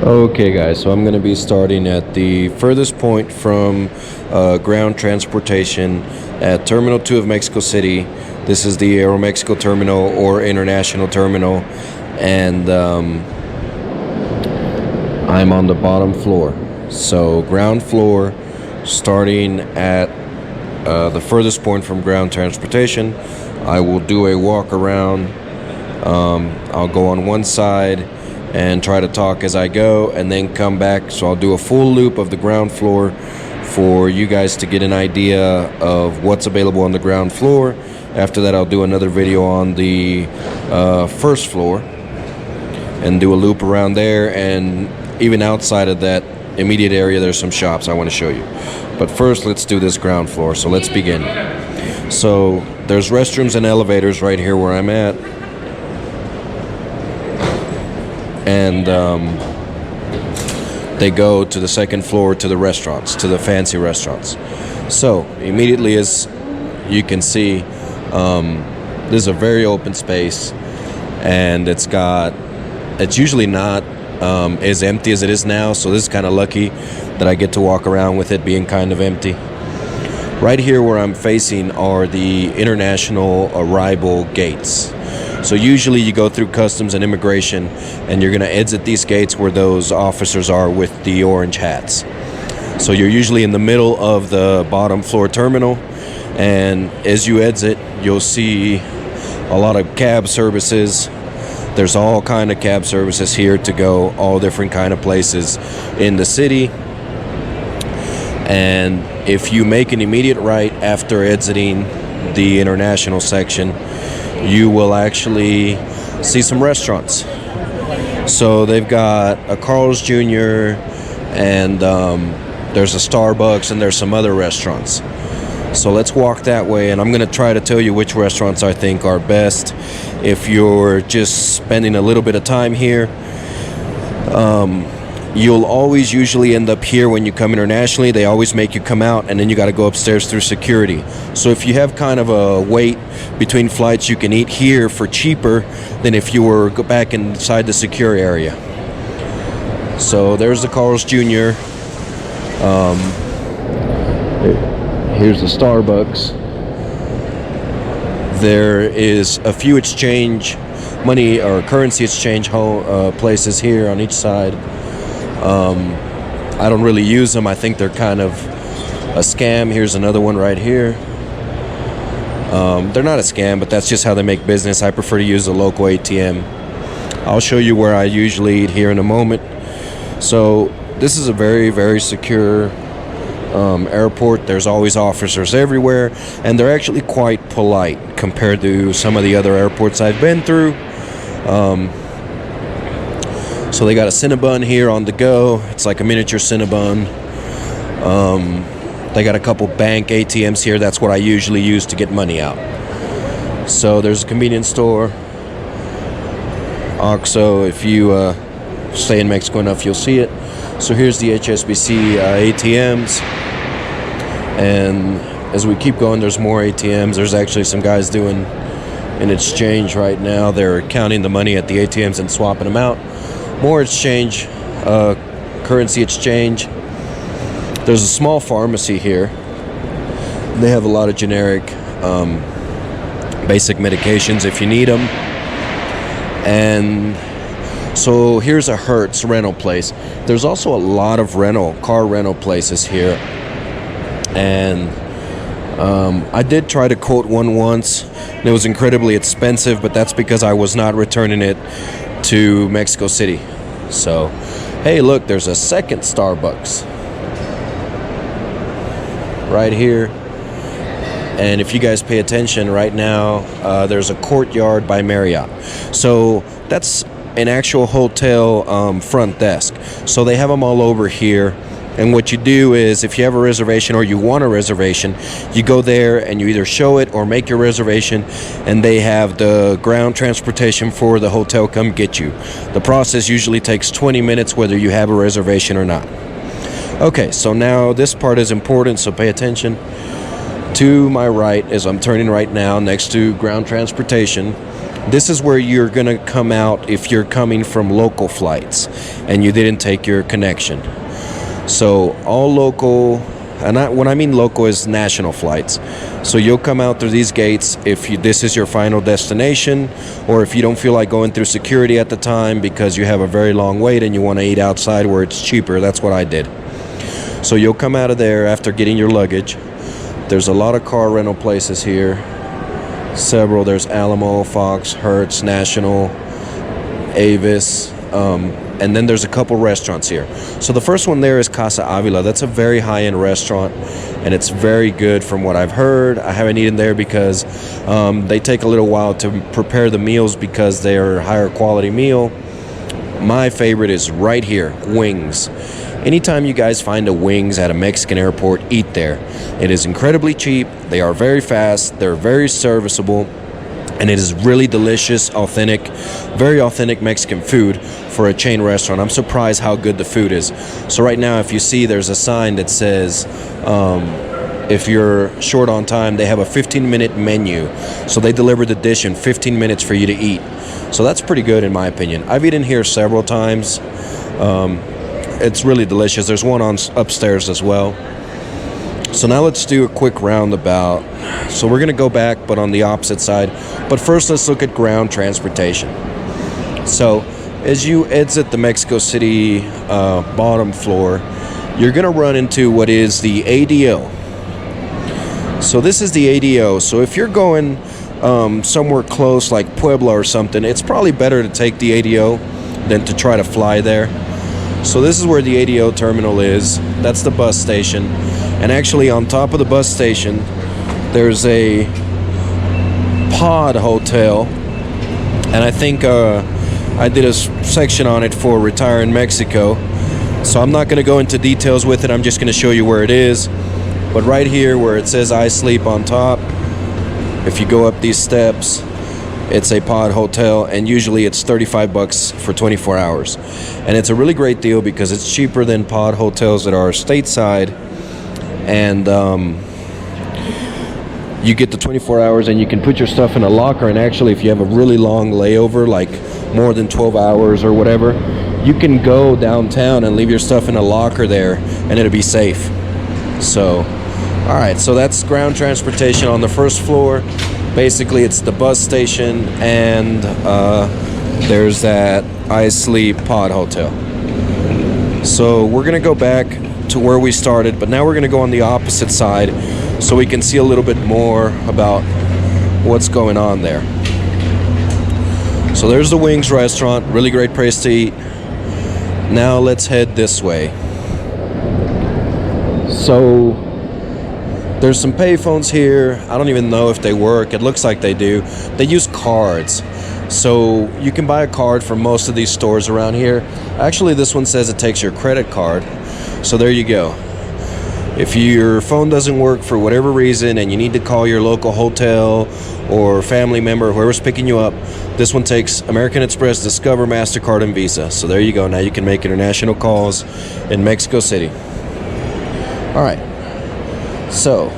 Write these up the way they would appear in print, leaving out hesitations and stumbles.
Okay guys, so I'm going to be starting at the furthest point from ground transportation at Terminal 2 of Mexico City. This is the Aeromexico Terminal or International Terminal, and I'm on the bottom floor. So ground floor, starting at the furthest point from ground transportation. I will do a walk around. I'll go on one side and try to talk as I go, and then come back. So I'll do a full loop of the ground floor for you guys to get an idea of what's available on the ground floor. After that, I'll do another video on the first floor and do a loop around there, and even outside of that immediate area there's some shops I want to show you. But first, let's do this ground floor. So let's begin. So there's restrooms and elevators right here where I'm at, and they go to the second floor, to the restaurants, to the fancy restaurants. So immediately, as you can see, this is a very open space, and it's usually not as empty as it is now, so this is kind of lucky that I get to walk around with it being kind of empty. Right here where I'm facing are the international arrival gates. So usually you go through customs and immigration, and you're going to exit these gates where those officers are with the orange hats. So you're usually in the middle of the bottom floor terminal, and as you exit, you'll see a lot of cab services. There's all kind of cab services here to go all different kind of places in the city. And if you make an immediate right after exiting the international section, you will actually see some restaurants. So they've got a Carl's Jr. and there's a Starbucks, and there's some other restaurants. So let's walk that way, and I'm going to try to tell you which restaurants I think are best if you're just spending a little bit of time here. You'll always usually end up here when you come internationally. They always make you come out, and then you got to go upstairs through security. So if you have kind of a wait between flights, you can eat here for cheaper than if you were go back inside the secure area. So there's the Carl's Jr. Here's the Starbucks. There is a few exchange money or currency exchange places here on each side. I don't really use them. I think they're kind of a scam. Here's another one right here. They're not a scam, but that's just how they make business. I prefer to use the local ATM. I'll show you where I usually eat here in a moment. So this is a very, very secure airport. There's always officers everywhere, and they're actually quite polite compared to some of the other airports I've been through. So they got a Cinnabon here on the go. It's like a miniature Cinnabon. They got a couple bank ATMs here. That's what I usually use to get money out. So there's a convenience store. OXXO, if you stay in Mexico enough, you'll see it. So here's the HSBC ATMs. And as we keep going, there's more ATMs. There's actually some guys doing an exchange right now. They're counting the money at the ATMs and swapping them out. More exchange, currency exchange. There's a small pharmacy here. They have a lot of generic basic medications if you need them. And so here's a Hertz rental place. There's also a lot of car rental places here. And I did try to quote one once, and it was incredibly expensive, but that's because I was not returning it to Mexico City. So, hey, look, there's a second Starbucks right here. And if you guys pay attention right now, there's a Courtyard by Marriott. So that's an actual hotel front desk. So they have them all over here. And what you do is, if you have a reservation or you want a reservation, you go there and you either show it or make your reservation, and they have the ground transportation for the hotel come get you. The process usually takes 20 minutes whether you have a reservation or not. Okay, so now this part is important, so pay attention. To my right, as I'm turning right now next to ground transportation, This is where you're going to come out if you're coming from local flights and you didn't take your connection. So all local, and when I mean local is national flights. So you'll come out through these gates if this is your final destination, or if you don't feel like going through security at the time because you have a very long wait and you want to eat outside where it's cheaper. That's what I did. So you'll come out of there after getting your luggage. There's a lot of car rental places here. Several. There's Alamo, Fox, Hertz, National, Avis, and then there's a couple restaurants here. So the first one there is Casa Avila. That's a very high-end restaurant, and it's very good from what I've heard. I haven't eaten there because they take a little while to prepare the meals because they're a higher quality meal. My favorite is right here, wings. Anytime you guys find a wings at a Mexican airport, eat there. It is incredibly cheap. They are very fast. They're very serviceable. And it is really delicious, authentic, very authentic Mexican food for a chain restaurant. I'm surprised how good the food is. So right now, if you see, there's a sign that says, if you're short on time, they have a 15-minute menu. So they deliver the dish in 15 minutes for you to eat. So that's pretty good in my opinion. I've eaten here several times. It's really delicious. There's one upstairs as well. So now let's do a quick roundabout. So we're going to go back, but on the opposite side. But first, let's look at ground transportation. So as you exit the Mexico City bottom floor, you're going to run into what is the ADO. So this is the ADO. So if you're going somewhere close like Puebla or something, it's probably better to take the ADO than to try to fly there. So this is where the ADO terminal is. That's the bus station. And actually on top of the bus station, there's a pod hotel. And I think I did a section on it for Retire in Mexico. So I'm not going to go into details with it. I'm just going to show you where it is. But right here where it says I Sleep on top, if you go up these steps, it's a pod hotel, and usually it's $35 for 24 hours. And it's a really great deal because it's cheaper than pod hotels that are stateside. And you get the 24 hours and you can put your stuff in a locker. And actually, if you have a really long layover, like more than 12 hours or whatever, you can go downtown and leave your stuff in a locker there and it'll be safe. So, all right, so that's ground transportation on the first floor. Basically, it's the bus station, and there's that I Sleep pod hotel. So we're going to go back to where we started, but now we're going to go on the opposite side so we can see a little bit more about what's going on there. So there's the Wings restaurant, really great place to eat. Now let's head this way. So there's some payphones here. I don't even know if they work. It looks like they do. They use cards. So you can buy a card from most of these stores around here. Actually, this one says it takes your credit card. So there you go. If your phone doesn't work for whatever reason and you need to call your local hotel or family member, whoever's picking you up, this one takes American Express, Discover, MasterCard, and Visa. So there you go. Now you can make international calls in Mexico City. All right. So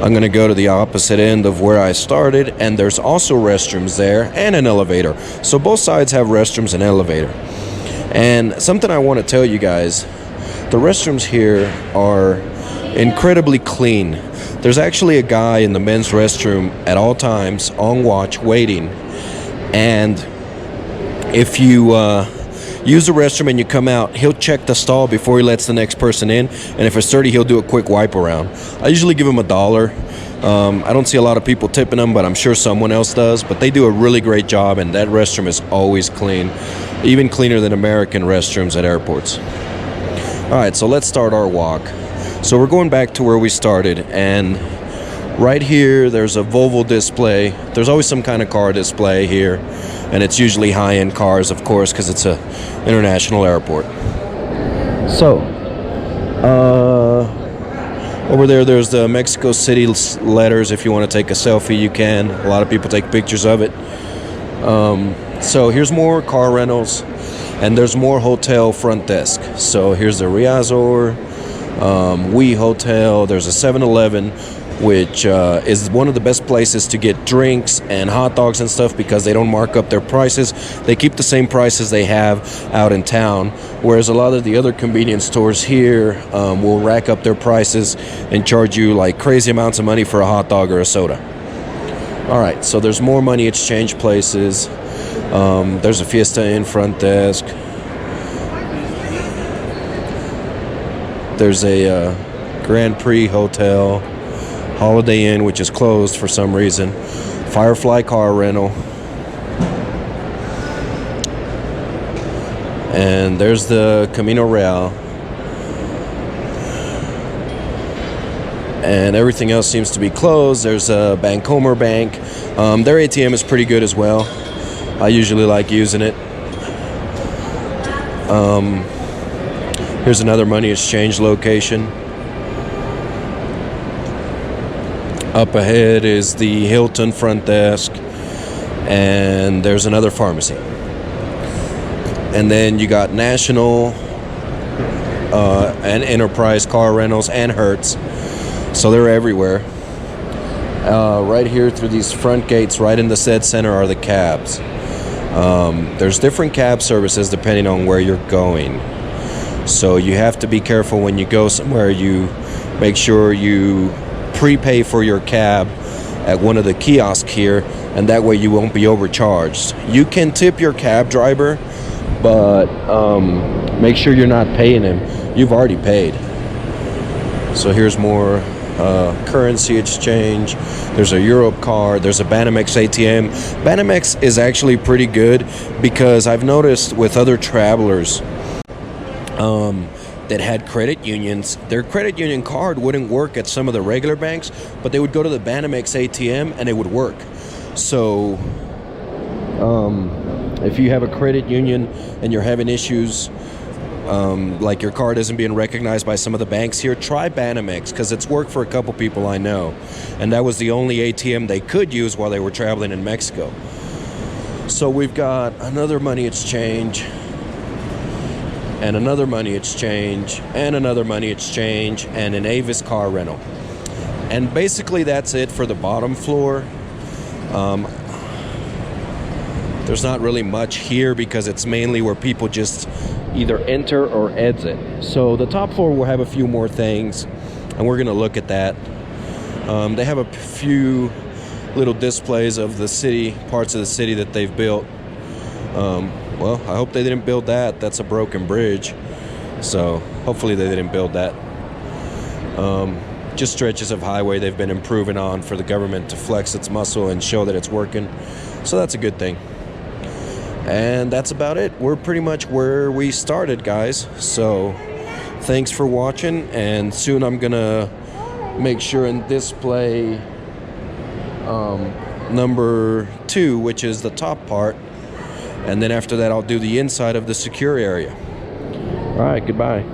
I'm going to go to the opposite end of where I started, and there's also restrooms there and an elevator. So both sides have restrooms and elevator. And something I want to tell you guys, the restrooms here are incredibly clean. There's actually a guy in the men's restroom at all times on watch waiting. And if you use the restroom and you come out, he'll check the stall before he lets the next person in, and if it's dirty, he'll do a quick wipe around. I usually give him $1. I don't see a lot of people tipping them, but I'm sure someone else does. But they do a really great job, and that restroom is always clean, even cleaner than American restrooms at airports. All right, so let's start our walk. So we're going back to where we started, and right here there's a Volvo display. There's always some kind of car display here, and it's usually high-end cars, of course, because it's a international airport. So over there's the Mexico City letters. If you want to take a selfie, you can. A lot of people take pictures of it. So here's more car rentals, and there's more hotel front desk. So here's the Riazor, We Hotel. There's a 7-Eleven. which is one of the best places to get drinks and hot dogs and stuff because they don't mark up their prices. They keep the same prices they have out in town, whereas a lot of the other convenience stores here will rack up their prices and charge you like crazy amounts of money for a hot dog or a soda. All right, so there's more money exchange places. There's a Fiesta Inn front desk. There's a Grand Prix Hotel, Holiday Inn, which is closed for some reason, Firefly Car Rental, and there's the Camino Real, and everything else seems to be closed. There's a Bancomer Bank. Their ATM is pretty good as well. I usually like using it. Here's another money exchange location. Up ahead is the Hilton front desk, and there's another pharmacy. And then you got National and Enterprise Car Rentals and Hertz. So they're everywhere. Right here through these front gates, right in the said center, are the cabs. There's different cab services depending on where you're going. So you have to be careful when you go somewhere. You make sure you prepay for your cab at one of the kiosks here, and that way you won't be overcharged. You can tip your cab driver, but make sure you're not paying him. You've already paid. So here's more currency exchange. There's a Europe card. There's a Banamex ATM. Banamex is actually pretty good because I've noticed with other travelers that had credit unions, their credit union card wouldn't work at some of the regular banks, but they would go to the Banamex ATM and it would work. So if you have a credit union and you're having issues, like your card isn't being recognized by some of the banks here, try Banamex, because it's worked for a couple people I know, and that was the only ATM they could use while they were traveling in Mexico. So we've got another money exchange, and another money exchange, and another money exchange, and an Avis car rental. And basically that's it for the bottom floor. There's not really much here because it's mainly where people just either enter or exit. So the top floor will have a few more things, and we're gonna look at that. They have a few little displays of the city, parts of the city that they've built. Well, I hope they didn't build that. That's a broken bridge. So hopefully they didn't build that. Just stretches of highway they've been improving on for the government to flex its muscle and show that it's working. So that's a good thing. And that's about it. We're pretty much where we started, guys. So thanks for watching, and soon I'm gonna make sure and display number 2, which is the top part, and then after that I'll do the inside of the secure area. All right, goodbye.